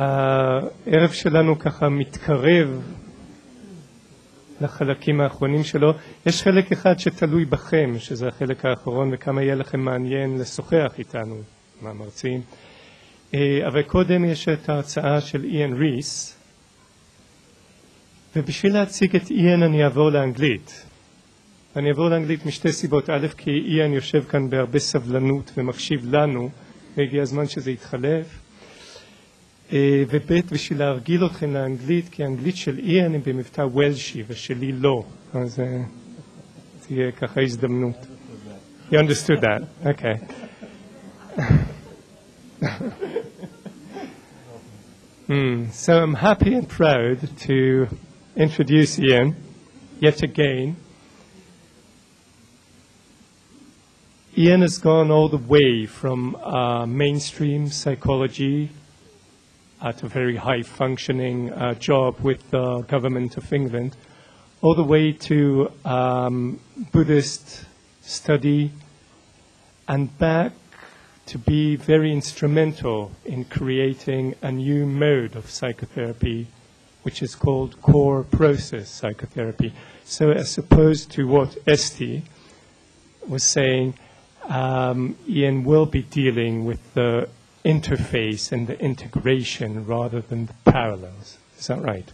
הערב שלנו ככה מתקרב לחלקים האחרונים שלו. יש חלק אחד שתלוי בכם, שזה החלק האחרון, וכמה יהיה לכם מעניין לשוחח איתנו, מהמרצים. אבל קודם יש את ההרצאה של איאן ריס, ובשביל להציג את איאן אני אעבור לאנגלית. אני אעבור לאנגלית משתי סיבות. א', כי איאן יושב כאן בהרבה סבלנות ומקשיב לנו, והגיע הזמן שזה יתחלף. וב', בשביל להרגיל אתכם לאנגלית, כי האנגלית של איאן היא במבטא וולשי ושלי לא. אז תהיה ככה הזדמנות. You understood that? Okay. So I'm happy and proud to introduce Ian yet again. Ian has gone all the way from mainstream psychology at a very high-functioning job with the government of England, all the way to Buddhist study and back to be very instrumental in creating a new mode of psychotherapy, which is called core process psychotherapy. So as opposed to what Esti was saying, Ian will be dealing with the interface and the integration rather than the parallels. Is that right?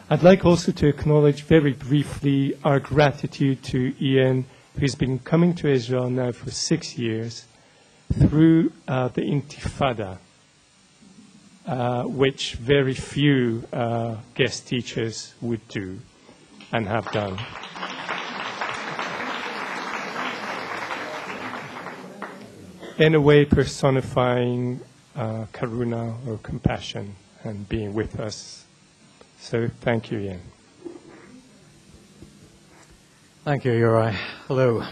I'd like also to acknowledge very briefly our gratitude to Ian, who's been coming to Israel now for 6 years through the Intifada, which very few guest teachers would do and have done. In a way personifying karuna or compassion and being with us. So thank you, Ian. Thank you, Uri. Hello.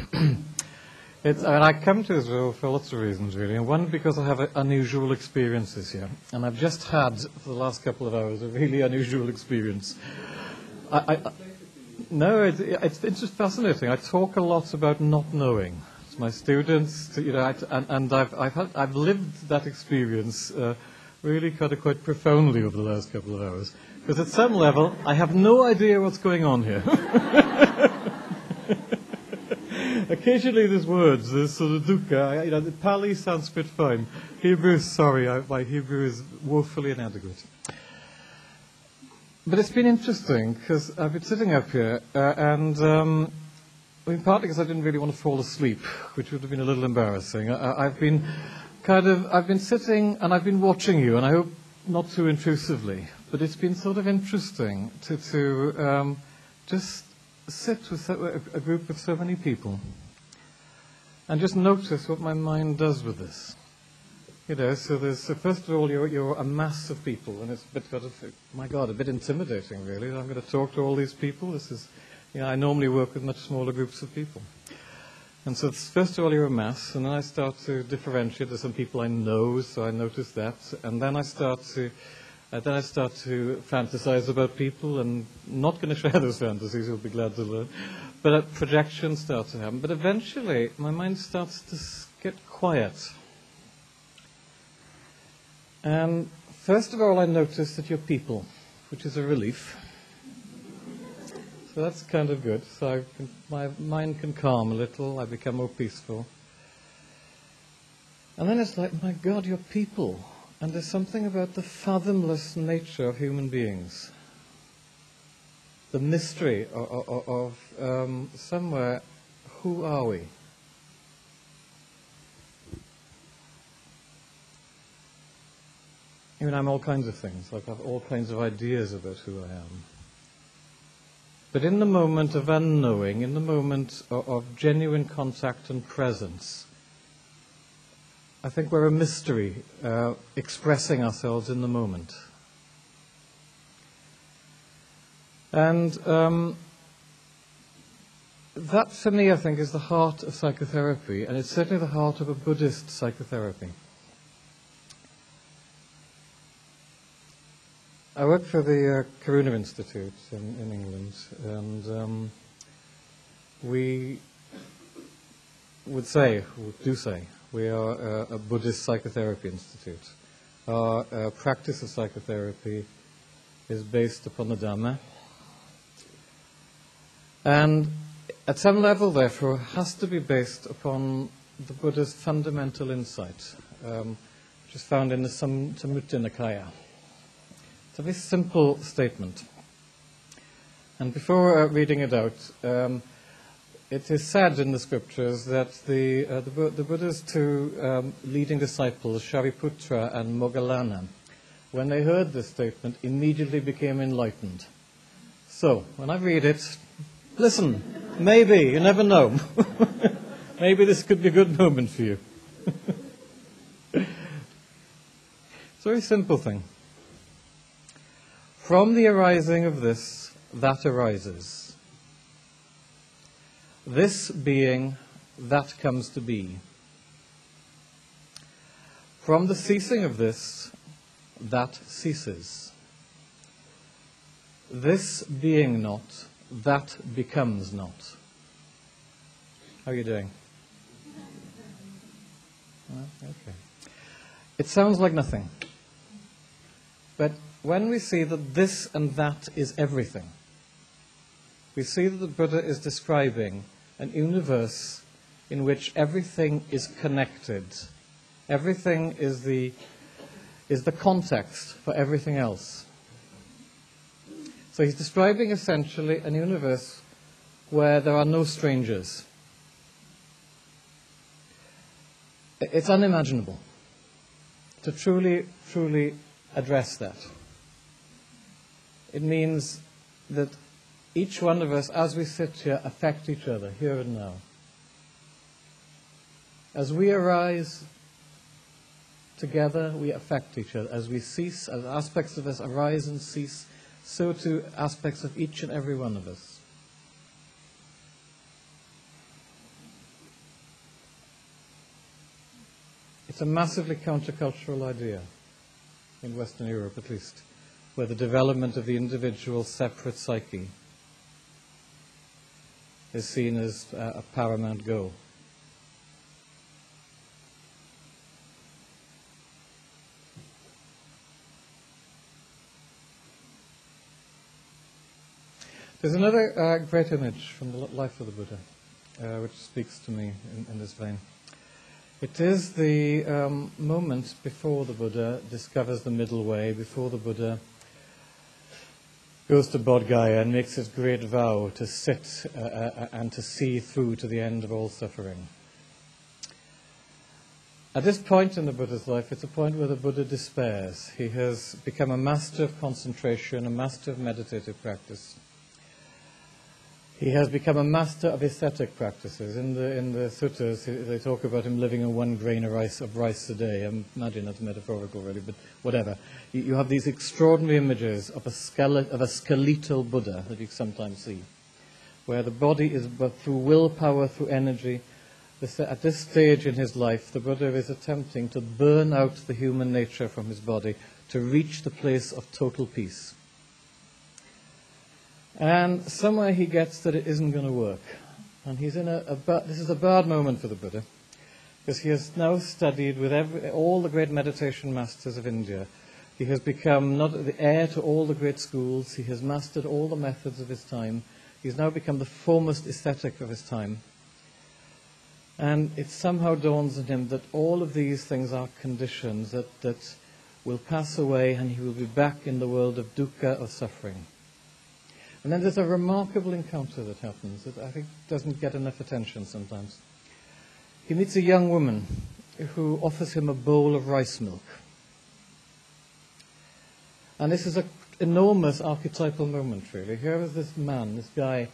I come to Israel for lots of reasons, really. And one, because I have unusual experiences here. And I've just had, for the last couple of hours, a really unusual experience. It's just fascinating. I talk a lot about not knowing. It's my students, and I've lived that experience really quite profoundly over the last couple of hours. Because at some level, I have no idea what's going on here. Occasionally there's words, there's sort of dukkha. The Pali, Sanskrit, fine. Hebrew, sorry, my Hebrew is woefully inadequate. But it's been interesting, because I've been sitting up here, and partly because I didn't really want to fall asleep, which would have been a little embarrassing. I've been sitting, and I've been watching you, and I hope not too intrusively, but it's been sort of interesting to just sit with a group of so many people and just notice what my mind does with this. So first of all, you're a mass of people, and it's a bit intimidating, really. I'm going to talk to all these people. This is, I normally work with much smaller groups of people. And so first of all, you're a mass, and then I start to differentiate. There's some people I know, so I notice that, and then I start to fantasize about people, and I'm not going to share those fantasies, you'll be glad to learn. But projections start to happen. But eventually, my mind starts to get quiet. And first of all, I notice that you're people, which is a relief. So that's kind of good. So my mind can calm a little, I become more peaceful. And then it's like, my God, you're people. And there's something about the fathomless nature of human beings. The mystery of somewhere, who are we? I'm all kinds of things. Like I have all kinds of ideas about who I am. But in the moment of unknowing, in the moment of genuine contact and presence, I think we're a mystery, expressing ourselves in the moment. And that, for me, I think, is the heart of psychotherapy, and it's certainly the heart of a Buddhist psychotherapy. I work for the Karuna Institute in England, and we do say, We are a Buddhist psychotherapy institute. Our practice of psychotherapy is based upon the Dhamma. And at some level, therefore, has to be based upon the Buddha's fundamental insight, which is found in the Samyutta Nikaya. It's a very simple statement. And before reading it out, it is said in the scriptures that the Buddha's two leading disciples, Shariputra and Moggallana, when they heard this statement, immediately became enlightened. So, when I read it, listen, maybe, you never know. Maybe this could be a good moment for you. It's a very simple thing. From the arising of this, that arises. This being, that comes to be. From the ceasing of this, that ceases. This being not, that becomes not. How are you doing? Okay. It sounds like nothing. But when we see that this and that is everything, we see that the Buddha is describing an universe in which everything is connected. Everything is the context for everything else. So he's describing essentially an universe where there are no strangers. It's unimaginable to truly, truly address that. It means that each one of us, as we sit here, affect each other, here and now. As we arise together, we affect each other. As we cease, as aspects of us arise and cease, so too aspects of each and every one of us. It's a massively countercultural idea, in Western Europe at least, where the development of the individual separate psyche is seen as a paramount goal. There's another great image from the life of the Buddha, which speaks to me in this vein. It is the moment before the Buddha discovers the middle way, before the Buddha goes to Bodh Gaya and makes his great vow to sit and to see through to the end of all suffering. At this point in the Buddha's life, it's a point where the Buddha despairs. He has become a master of concentration, a master of meditative practice. He has become a master of ascetic practices. In the suttas, they talk about him living on 1 grain of rice a day. I imagine that's metaphorical, really, but whatever. You have these extraordinary images of a skeletal Buddha that you sometimes see, where the body is, but through willpower, through energy. At this stage in his life, the Buddha is attempting to burn out the human nature from his body to reach the place of total peace. And somewhere he gets that it isn't going to work. And he's in this is a bad moment for the Buddha, because he has now studied with all the great meditation masters of India. He has become not the heir to all the great schools. He has mastered all the methods of his time. He's now become the foremost ascetic of his time. And it somehow dawns on him that all of these things are conditions that will pass away, and he will be back in the world of dukkha, of suffering. And then there's a remarkable encounter that happens that I think doesn't get enough attention sometimes. He meets a young woman who offers him a bowl of rice milk. And this is an enormous archetypal moment, really. Here is this man, this guy,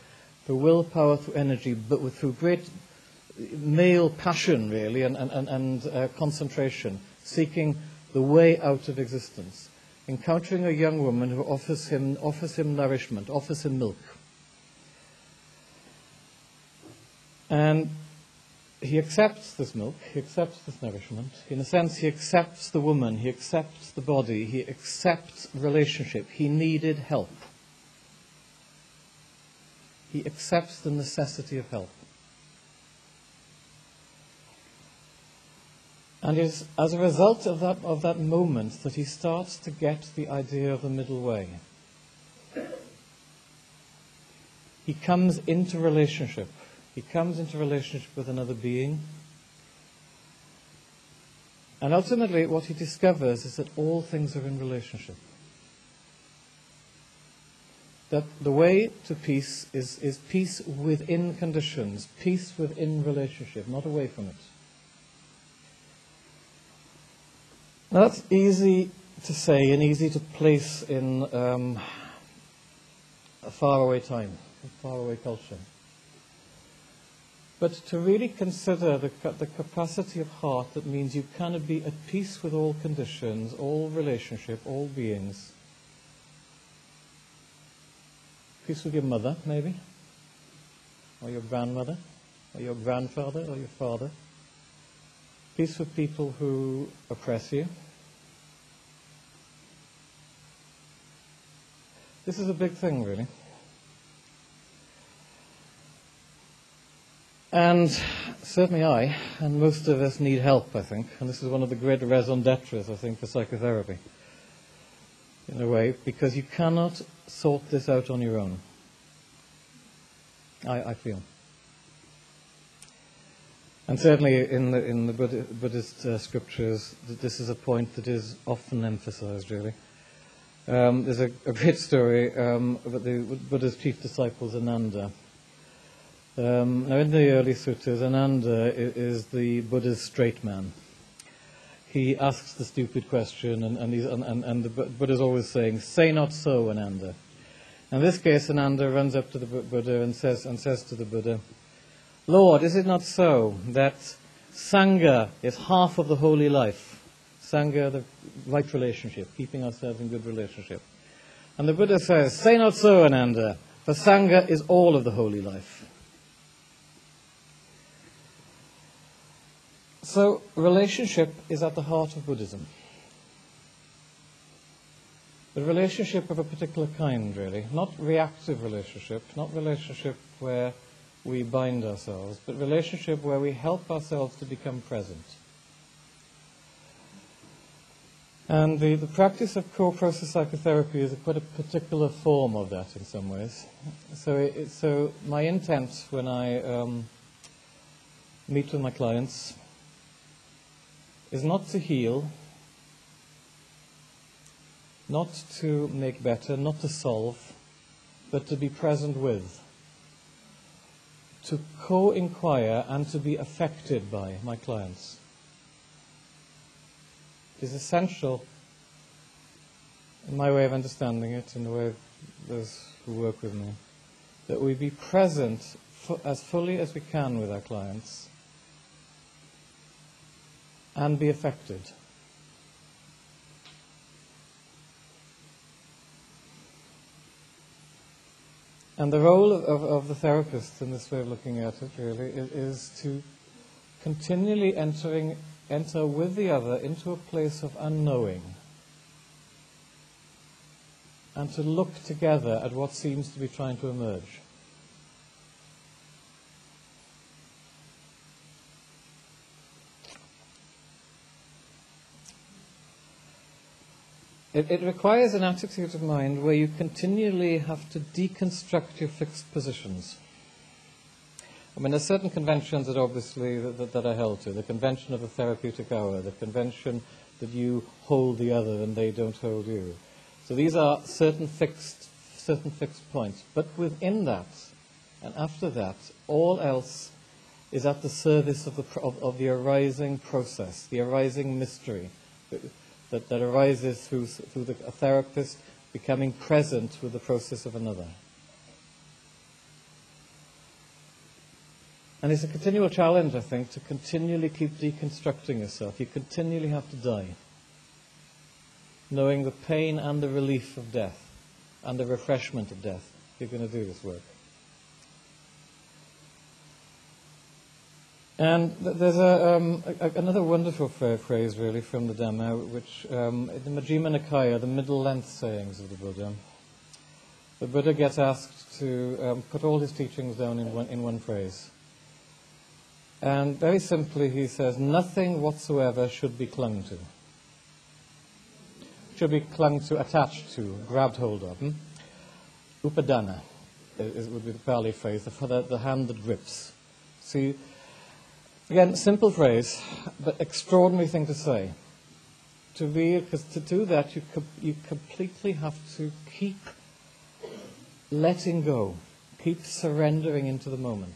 through willpower, through energy, but through great male passion, really, and concentration, seeking the way out of existence. Encountering a young woman who offers him nourishment, offers him milk. And he accepts this milk, he accepts this nourishment. In a sense, he accepts the woman, he accepts the body, he accepts relationship. He needed help. He accepts the necessity of help. And it is as a result of that moment that he starts to get the idea of the middle way. He comes into relationship. He comes into relationship with another being. And ultimately what he discovers is that all things are in relationship. That the way to peace is peace within conditions, peace within relationship, not away from it. Now that's easy to say and easy to place in a faraway time, a faraway culture. But to really consider the capacity of heart that means you cannot be at peace with all conditions, all relationship, all beings. Peace with your mother, maybe, or your grandmother, or your grandfather, or your father. Peace with people who oppress you. This is a big thing, really. And certainly I, and most of us need help, I think, and this is one of the great raison d'etres, I think, for psychotherapy, in a way, because you cannot sort this out on your own, I feel. And certainly in the Buddhist scriptures, this is a point that is often emphasized, really. There's a great story about the Buddha's chief disciples, Ananda. Now in the early suttas, Ananda is the Buddha's straight man. He asks the stupid question, and the Buddha's always saying, "Say not so, Ananda." In this case, Ananda runs up to the Buddha and says to the Buddha, "Lord, is it not so that Sangha is half of the holy life? Sangha, the right relationship, keeping ourselves in good relationship." And the Buddha says, "Say not so, Ananda, for Sangha is all of the holy life." So, relationship is at the heart of Buddhism. The relationship of a particular kind, really. Not reactive relationship, not relationship where we bind ourselves, but relationship where we help ourselves to become present. And the practice of core process psychotherapy is quite a particular form of that in some ways. So my intent when I meet with my clients is not to heal, not to make better, not to solve, but to be present with, to co-inquire and to be affected by my clients. It is essential, in my way of understanding it, in the way of those who work with me, that we be present as fully as we can with our clients and be affected. And the role of the therapist in this way of looking at it really is to continually enter with the other into a place of unknowing and to look together at what seems to be trying to emerge. It requires an attitude of mind where you continually have to deconstruct your fixed positions. I mean, there's certain conventions that obviously that are held to. The convention of the therapeutic hour, the convention that you hold the other and they don't hold you. So these are certain fixed points. But within that, and after that, all else is at the service of the arising process, the arising mystery that arises through a therapist becoming present with the process of another. And it's a continual challenge, I think, to continually keep deconstructing yourself. You continually have to die, knowing the pain and the relief of death and the refreshment of death if you're going to do this work. And there's another wonderful phrase, really, from the Dhamma, which the Majjhima Nikaya, the middle-length sayings of the Buddha. The Buddha gets asked to put all his teachings down in one phrase. And very simply he says, nothing whatsoever should be clung to. Should be clung to, attached to, grabbed hold of. Upadana would be the Pali phrase, the hand that grips. See, again, simple phrase, but extraordinary thing to say. Because to do that, you completely have to keep letting go, keep surrendering into the moment.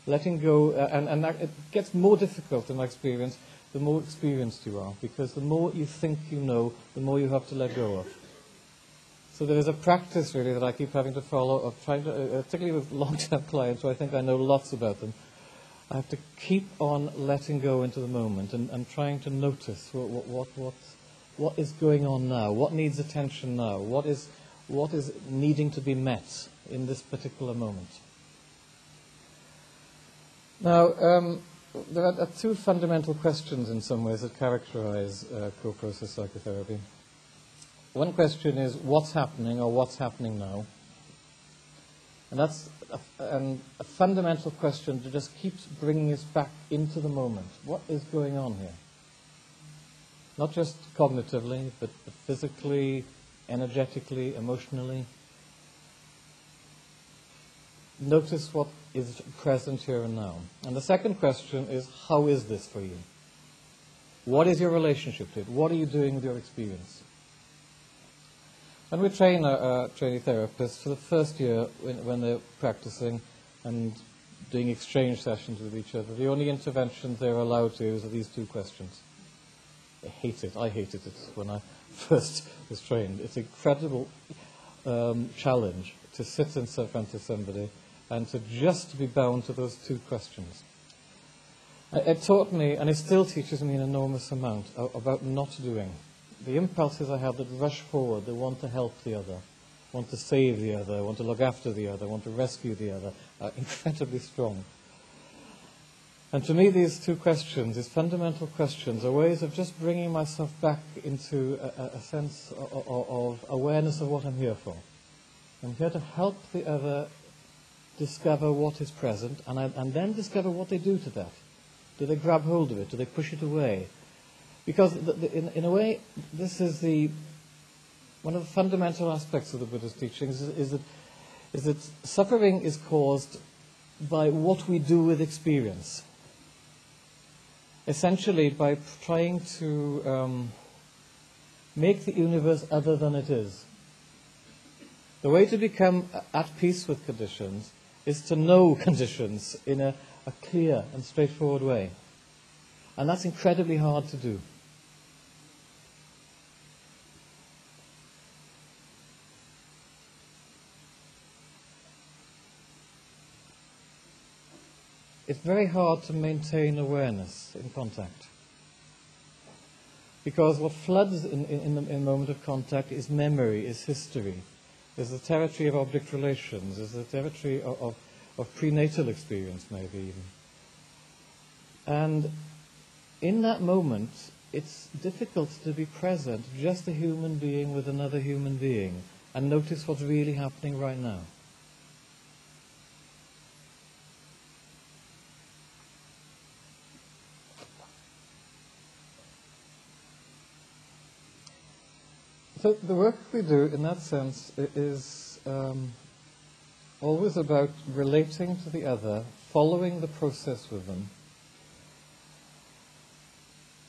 Letting go, and that, it gets more difficult in my experience the more experienced you are, because the more you think you know, the more you have to let go of. So there is a practice really that I keep having to follow of trying to, particularly with long-term clients who I think I know lots about them, I have to keep on letting go into the moment and trying to notice what is going on now, what needs attention now, what is needing to be met in this particular moment. Now, there are two fundamental questions in some ways that characterize co-process psychotherapy. One question is what's happening or what's happening now? And that's a fundamental question that just keeps bringing us back into the moment. What is going on here? Not just cognitively, but physically, energetically, emotionally. Notice what is present here and now. And the second question is, how is this for you? What is your relationship to it? What are you doing with your experience? When we train trainee therapists for the first year when they're practicing and doing exchange sessions with each other, the only interventions they're allowed to use are these two questions. They hate it. I hated it when I first was trained. It's an incredible challenge to sit in front of somebody and to just be bound to those two questions. It taught me, and it still teaches me an enormous amount about not doing. The impulses I have that rush forward, they want to help the other, want to save the other, want to look after the other, want to rescue the other, are incredibly strong. And to me, these two questions, these fundamental questions, are ways of just bringing myself back into a sense of awareness of what I'm here for. I'm here to help the other discover what is present, and then discover what they do to that. Do they grab hold of it? Do they push it away? Because in a way, this is one of the fundamental aspects of the Buddha's teachings is that suffering is caused by what we do with experience. Essentially, by trying to make the universe other than it is. The way to become at peace with conditions is to know conditions in a clear and straightforward way. And that's incredibly hard to do. It's very hard to maintain awareness in contact. Because what floods in the moment of contact is memory, is history, is the territory of object relations, is the territory of prenatal experience maybe even. And in that moment, it's difficult to be present, just a human being with another human being, and notice what's really happening right now. So the work we do in that sense is always about relating to the other, following the process with them.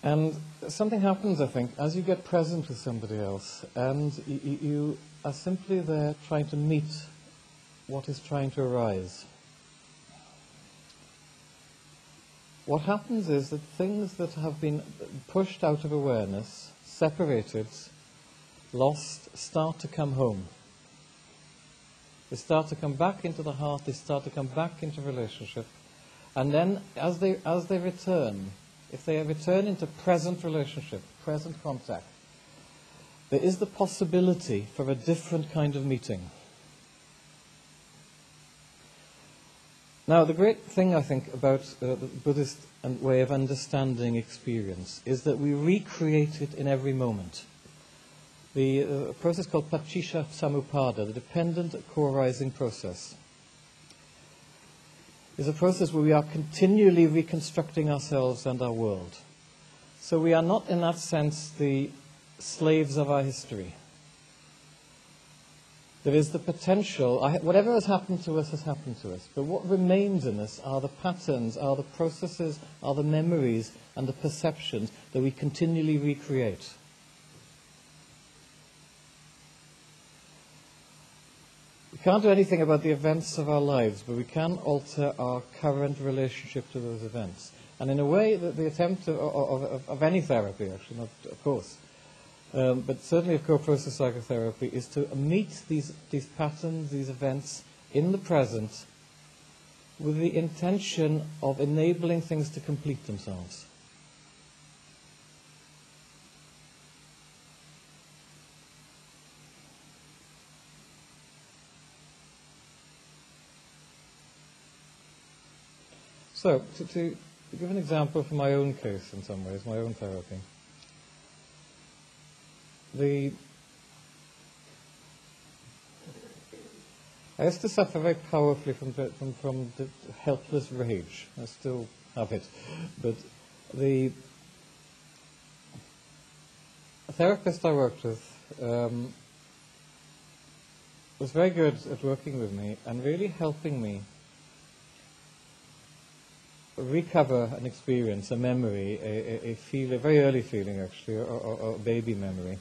And something happens, I think, as you get present with somebody else, and you are simply there trying to meet what is trying to arise. What happens is that things that have been pushed out of awareness, separated, lost, start to come home. They start to come back into the heart, they start to come back into relationship. And then as they return, if they return into present relationship, present contact, there is the possibility for a different kind of meeting. Now, the great thing, I think, about the Buddhist way of understanding experience is that we recreate it in every moment. The process called Pacchisha Samuppada, the dependent co-arising process. is a process where we are continually reconstructing ourselves and our world. So we are not, in that sense, the slaves of our history. There is the potential, whatever has happened to us, but what remains in us are the patterns, are the processes, are the memories and the perceptions that we continually recreate. We can't do anything about the events of our lives, but we can alter our current relationship to those events. And in a way, the attempt of any therapy, actually, not of course, but certainly of co-process psychotherapy, is to meet these patterns, these events in the present with the intention of enabling things to complete themselves. So, to give an example from my own case in some ways, my own therapy. I used to suffer very powerfully from the helpless rage. I still have it. But the therapist I worked with was very good at working with me and really helping me recover an experience, a memory, a very early feeling actually, or a baby memory,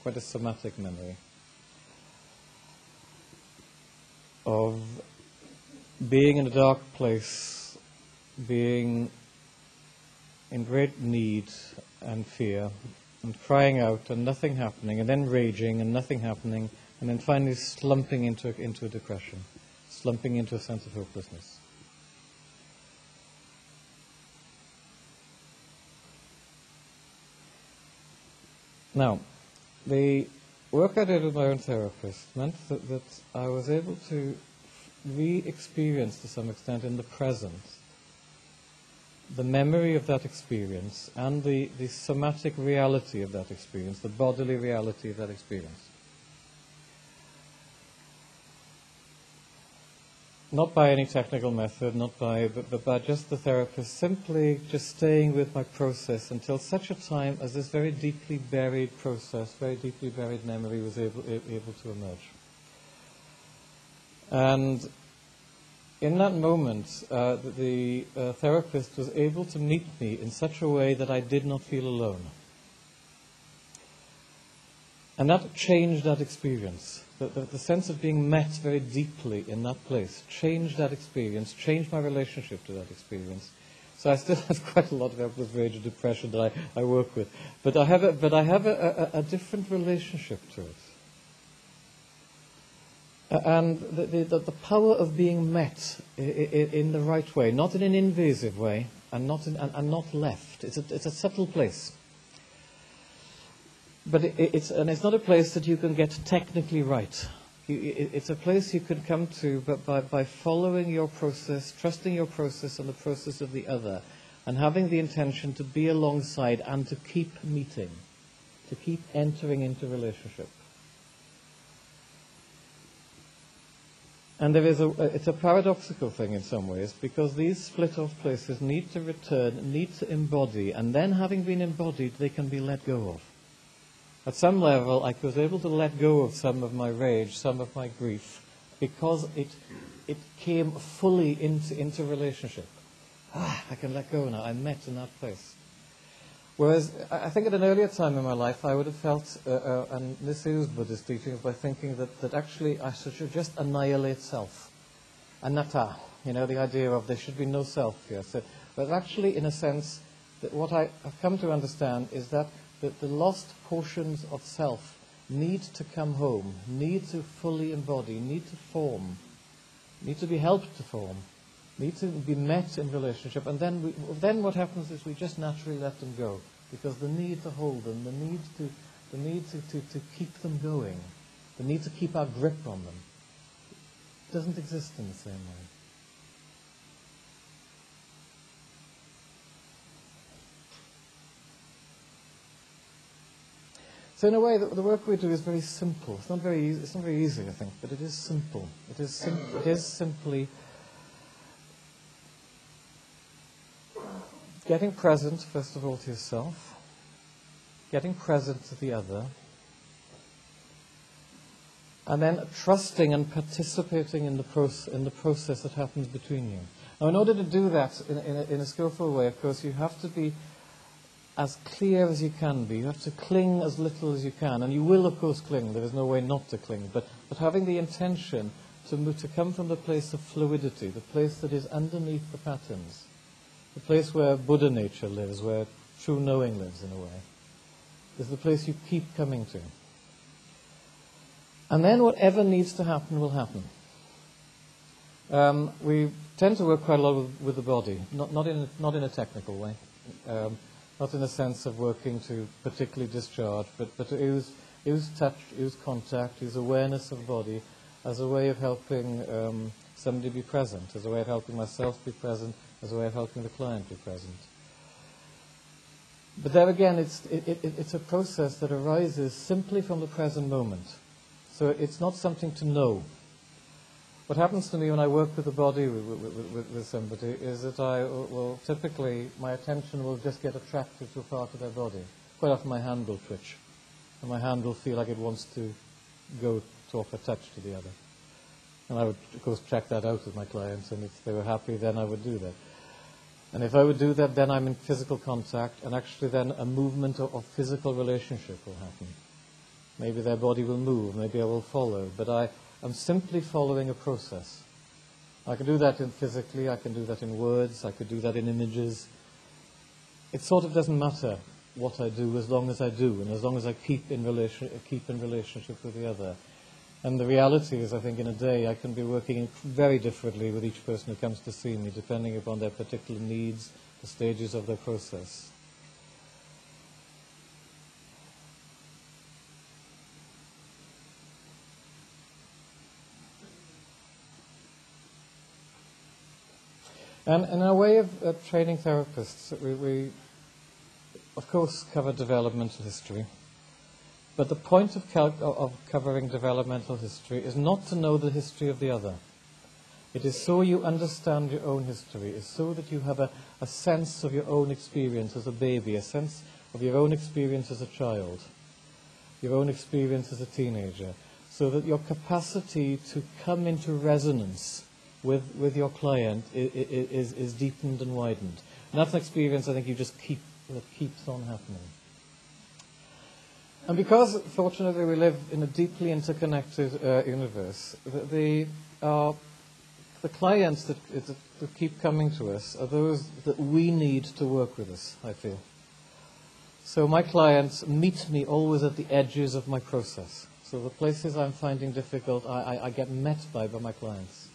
quite a somatic memory, of being in a dark place, being in great need and fear, and crying out and nothing happening, and then raging and nothing happening, and then finally slumping into a depression, slumping into a sense of hopelessness. Now, the work I did with my own therapist meant that I was able to re-experience to some extent in the present the memory of that experience and the somatic reality of that experience, the bodily reality of that experience. Not by any technical method, but by just the therapist simply just staying with my process until such a time as this very deeply buried process, very deeply buried memory was able to emerge. And in that moment, the therapist was able to meet me in such a way that I did not feel alone. And that changed that experience. The sense of being met very deeply in that place changed that experience, changed my relationship to that experience. So I still have quite a lot of helpless rage and depression that I work with, but I have a different relationship to it. And the power of being met in the right way, not in an invasive way, and not left. It's a subtle place. But it's not a place that you can get technically right. It's a place you can come to by following your process, trusting your process and the process of the other, and having the intention to be alongside and to keep meeting, to keep entering into relationship. And it's a paradoxical thing in some ways, because these split-off places need to return, need to embody, and then having been embodied, they can be let go of. At some level, I was able to let go of some of my rage, some of my grief, because it came fully into relationship. I can let go now. I'm met in that place. Whereas I think at an earlier time in my life, I would have felt, and this is Buddhist teachings, by thinking that actually I should just annihilate self. Anatta, the idea of there should be no self here. So, but actually, in a sense, that what I have come to understand is that the lost portions of self need to come home, need to fully embody, need to form, need to be helped to form, need to be met in relationship, and then what happens is we just naturally let them go, because the need to hold them, the need to keep them going, the need to keep our grip on them, doesn't exist in the same way. So in a way, the work we do is very simple. It's not very easy, I think, but it is simple. It is simply getting present, first of all, to yourself, getting present to the other, and then trusting and participating in the process that happens between you. Now, in order to do that in a skillful way, of course, you have to be as clear as you can be. You have to cling as little as you can. And you will, of course, cling. There is no way not to cling. But having the intention to come from the place of fluidity, the place that is underneath the patterns, the place where Buddha nature lives, where true knowing lives, in a way, is the place you keep coming to. And then whatever needs to happen will happen. We tend to work quite a lot with the body, not in a technical way, not in the sense of working to particularly discharge, but to use touch, use contact, use awareness of body as a way of helping somebody be present, as a way of helping myself be present, as a way of helping the client be present. But there again, it's a process that arises simply from the present moment. So it's not something to know. What happens to me when I work with the body with somebody is that I will typically, my attention will just get attracted to a part of their body. Quite often my hand will twitch, and my hand will feel like it wants to go to offer touch to the other. And I would, of course, check that out with my clients, and if they were happy, then I would do that. And if I would do that, then I'm in physical contact, and actually then a movement of physical relationship will happen. Maybe their body will move, maybe I will follow, but I'm simply following a process. I can do that physically, I can do that in words, I could do that in images. It sort of doesn't matter what I do as long as I do, and as long as I keep in relationship with the other. And the reality is, I think in a day I can be working very differently with each person who comes to see me, depending upon their particular needs, the stages of their process. And in our way of training therapists, we of course cover developmental history. But the point of covering developmental history is not to know the history of the other. It is so you understand your own history. It's so that you have a sense of your own experience as a baby, a sense of your own experience as a child, your own experience as a teenager, so that your capacity to come into resonance with your client is deepened and widened. And that's an experience I think that keeps on happening. And because, fortunately, we live in a deeply interconnected universe, the clients that keep coming to us are those that we need to work with us, I feel. So my clients meet me always at the edges of my process. So the places I'm finding difficult, I get met by my clients.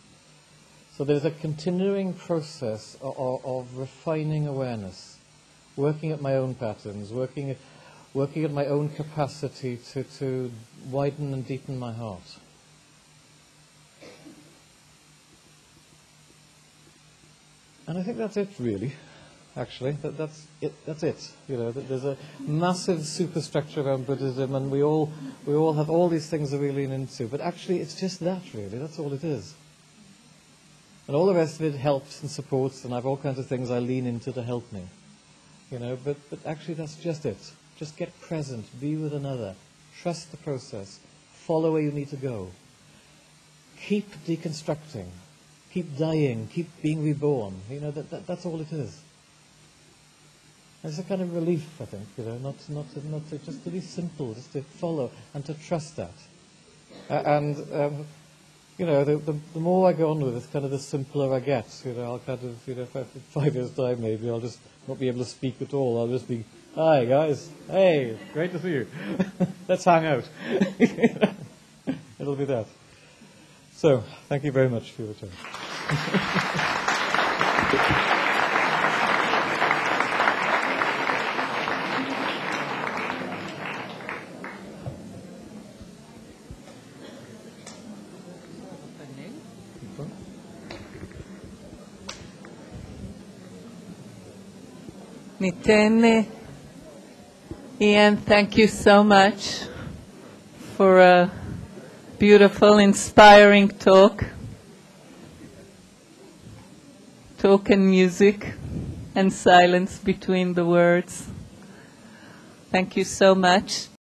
So there's a continuing process of refining awareness, working at my own patterns, working at my own capacity to widen and deepen my heart. And I think that's it, really. Actually, that's it. You know, there's a massive superstructure around Buddhism, and we all have all these things that we lean into. But actually, it's just that, really. That's all it is. And all the rest of it helps and supports, and I have all kinds of things I lean into to help me. You know, but actually, that's just it. Just get present, be with another, trust the process, follow where you need to go. Keep deconstructing, keep dying, keep being reborn. You know, that's all it is. And it's a kind of relief, I think, you know, not to just to be simple, just to follow and to trust that. You know, the more I go on with it, kind of the simpler I get. You know, I'll kind of, you know, in 5 years' time maybe, I'll just not be able to speak at all. I'll just be, hi guys, hey, great to see you. Let's hang out. It'll be that. So, thank you very much for your time. Ian, thank you so much for a beautiful, inspiring talk and music. and silence between the words. Thank you so much.